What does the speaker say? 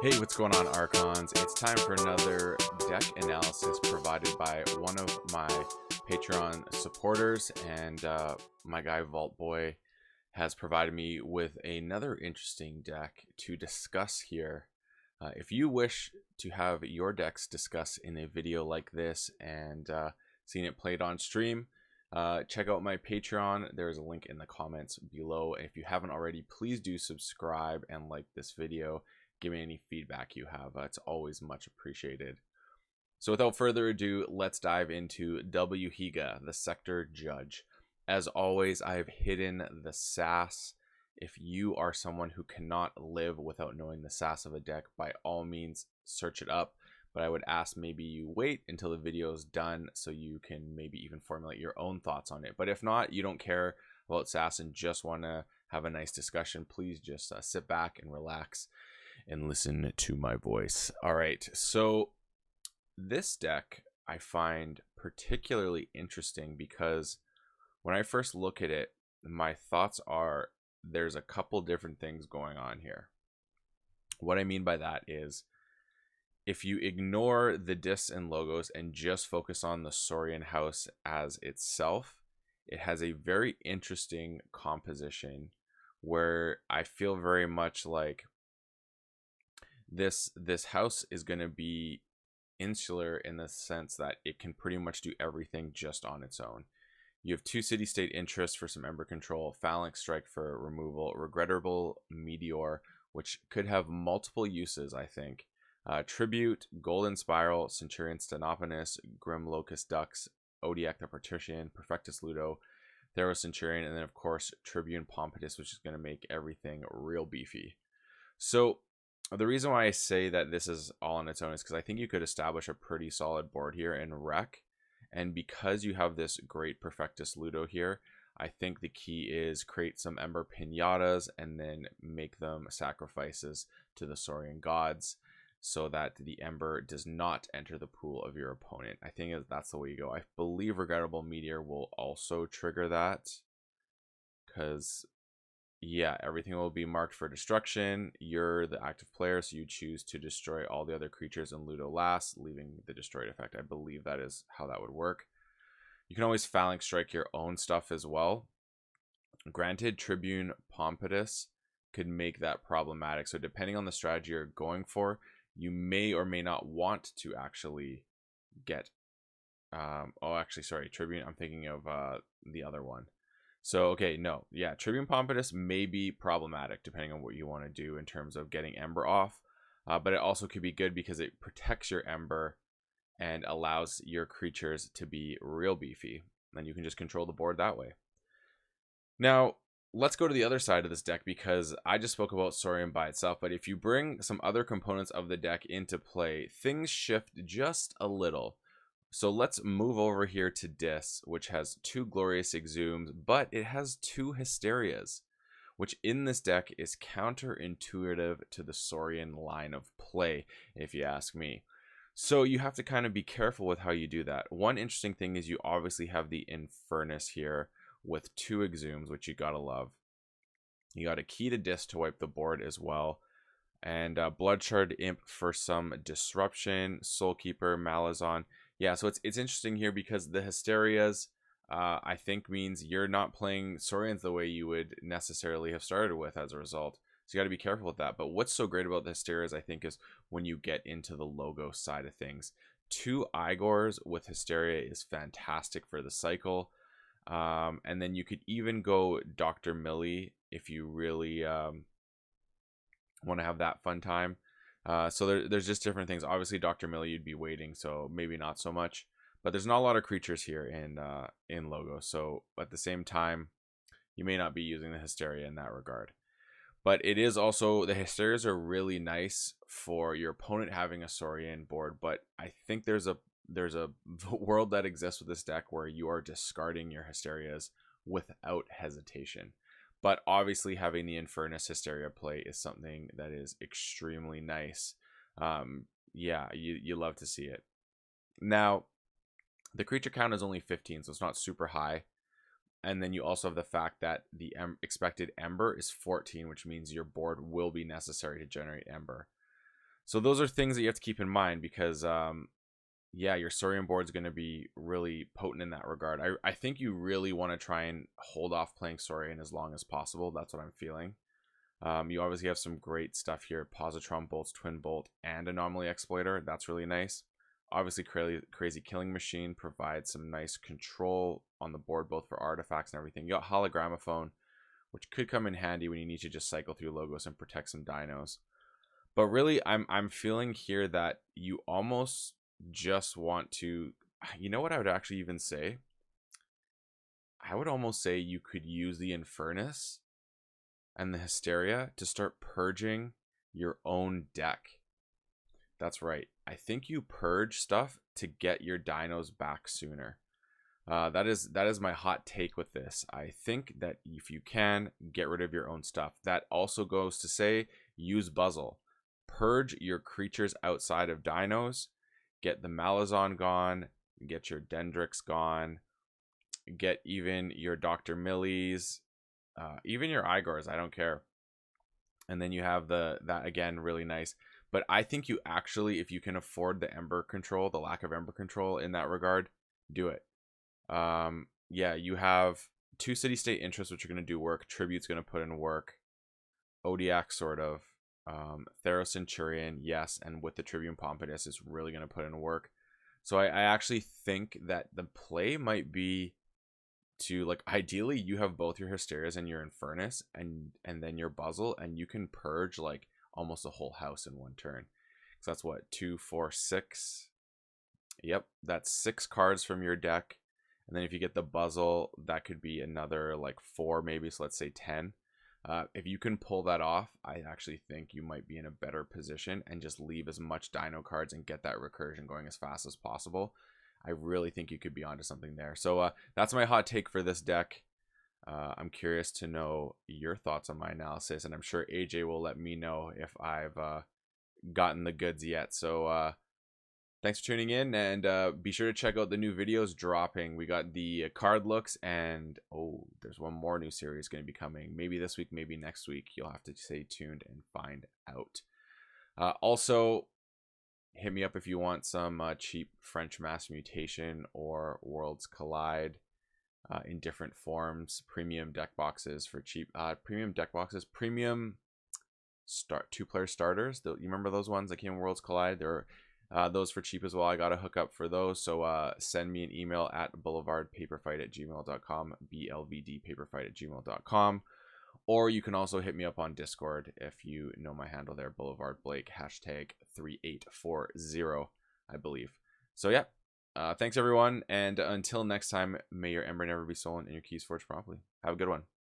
Hey, what's going on, Archons? It's time for another deck analysis provided by one of my Patreon supporters, and my guy Vaultboy has provided me with another interesting deck to discuss here. If you wish to have your decks discussed in a video like this and seen it played on stream, check out my Patreon. There's a link in the comments below. If you haven't already, please do subscribe and like this video. Give me any feedback you have. It's always much appreciated. So without further ado, let's dive into W Higa, the Sector Judge. As always, I have hidden the sass. If you are someone who cannot live without knowing the sass of a deck, by all means, search it up. But I would ask maybe you wait until the video is done so you can maybe even formulate your own thoughts on it. But if not, you don't care about sass and just want to have a nice discussion, please just sit back and relax and listen to my voice. All right, so this deck I find particularly interesting because when I first look at it, my thoughts are there's a couple different things going on here. What I mean by that is if you ignore the discs and logos and just focus on the Saurian house as itself, it has a very interesting composition where I feel very much like this house is going to be insular in the sense that it can pretty much do everything just on its own. You have 2 city-state interests for some Ember control, Phalanx Strike for removal, Regrettable Meteor, which could have multiple uses, I think. Tribute, Golden Spiral, Centurion Stenoponus, Grim Locust Ducks, Odiac the Partition, Perfectus Ludo, Theros Centurion, and then of course Tribune Pompatus, which is going to make everything real beefy. So the reason why I say that this is all on its own is because I think you could establish a pretty solid board here in Rec. And because you have this great Perfectus Ludo here, I think the key is create some Ember Pinatas and then make them sacrifices to the Saurian gods so that the Ember does not enter the pool of your opponent. I think that's the way you go. I believe Regrettable Meteor will also trigger that because yeah, everything will be marked for destruction. You're the active player, so you choose to destroy all the other creatures in Ludo last, leaving the destroyed effect. I believe that is how that would work. You can always Phalanx Strike your own stuff as well. Granted, Tribune Pompatus could make that problematic. So depending on the strategy you're going for, you may or may not want to actually get... Tribune, I'm thinking of the other one. So, okay, no. Yeah, Tribune Pompatus may be problematic depending on what you want to do in terms of getting Ember off. But it also could be good because it protects your Ember and allows your creatures to be real beefy. And you can just control the board that way. Now, let's go to the other side of this deck because I just spoke about Saurian by itself. But if you bring some other components of the deck into play, things shift just a little. So let's move over here to Dis, which has 2 Glorious Exhumes, but it has 2 Hysterias, which in this deck is counterintuitive to the Saurian line of play, if you ask me. So you have to kind of be careful with how you do that. One interesting thing is you obviously have the Infernus here with 2 Exhumes, which you gotta love. You got a Key to Dis to wipe the board as well. And Bloodshard Imp for some disruption, Soulkeeper, Malazan. Yeah, so it's interesting here because the Hysterias, I think, means you're not playing Saurians the way you would necessarily have started with as a result. So you got to be careful with that. But what's so great about the Hysterias, I think, is when you get into the logo side of things. 2 Igors with Hysteria is fantastic for the cycle. And then you could even go Dr. Millie if you really want to have that fun time. So there's just different things. Obviously, Dr. Millie, you'd be waiting, so maybe not so much. But there's not a lot of creatures here in Logo. So at the same time, you may not be using the Hysteria in that regard. But it is also, the Hysterias are really nice for your opponent having a Saurian board. But I think there's a world that exists with this deck where you are discarding your Hysterias without hesitation. But obviously having the Infernus Hysteria play is something that is extremely nice. Yeah, you love to see it. Now, the creature count is only 15, so it's not super high. And then you also have the fact that the expected Ember is 14, which means your board will be necessary to generate Ember. So those are things that you have to keep in mind because yeah, your Saurian board is going to be really potent in that regard. I think you really want to try and hold off playing Saurian as long as possible. That's what I'm feeling. You obviously have some great stuff here. Positron Bolts, Twin Bolt, and Anomaly Exploiter. That's really nice. Obviously, Crazy Killing Machine provides some nice control on the board, both for artifacts and everything. You got Hologramophone, which could come in handy when you need to just cycle through logos and protect some dinos. But really, I'm feeling here that you almost just want to, you know what I would actually even say? I would almost say you could use the Infernus and the Hysteria to start purging your own deck. That's right. I think you purge stuff to get your dinos back sooner. That is my hot take with this. I think that if you can, get rid of your own stuff. That also goes to say, use Buzzle. Purge your creatures outside of dinos. Get the Malazan gone. Get your Dendrix gone. Get even your Dr. Millies. Even your Igors. I don't care. And then you have that again, really nice. But I think you actually, if you can afford the Ember control, the lack of Ember control in that regard, do it. Yeah, you have 2 city-state interests, which are going to do work. Tribute's going to put in work. Odiac, sort of. Theros Centurion, yes, and with the Tribune Pompidus, is really going to put in work. So I actually think that the play might be to, like, ideally you have both your Hysterias and your Infernus and then your Buzzle, and you can purge like almost a whole house in one turn. So that's what, 2, 4, 6. Yep, that's 6 cards from your deck. And then if you get the Buzzle, that could be another like 4 maybe, so let's say 10. If you can pull that off, I actually think you might be in a better position and just leave as much dino cards and get that recursion going as fast as possible. I really think you could be onto something there. So that's my hot take for this deck. I'm curious to know your thoughts on my analysis, and I'm sure AJ will let me know if I've gotten the goods yet. So thanks for tuning in, and be sure to check out the new videos dropping. We got the card looks, and oh, there's one more new series going to be coming. Maybe this week, maybe next week. You'll have to stay tuned and find out. Also, hit me up if you want some cheap French Mass Mutation or Worlds Collide in different forms. Premium deck boxes for cheap. Premium deck boxes. Premium 2-player starters. You remember those ones that came in Worlds Collide? They're those for cheap as well. I got a hookup for those. So send me an email at boulevardpaperfight@gmail.com. BLVDpaperfight@gmail.com. Or you can also hit me up on Discord if you know my handle there, Boulevard Blake, #3840, I believe. So yeah, thanks everyone, and until next time, may your Ember never be stolen and your keys forged promptly. Have a good one.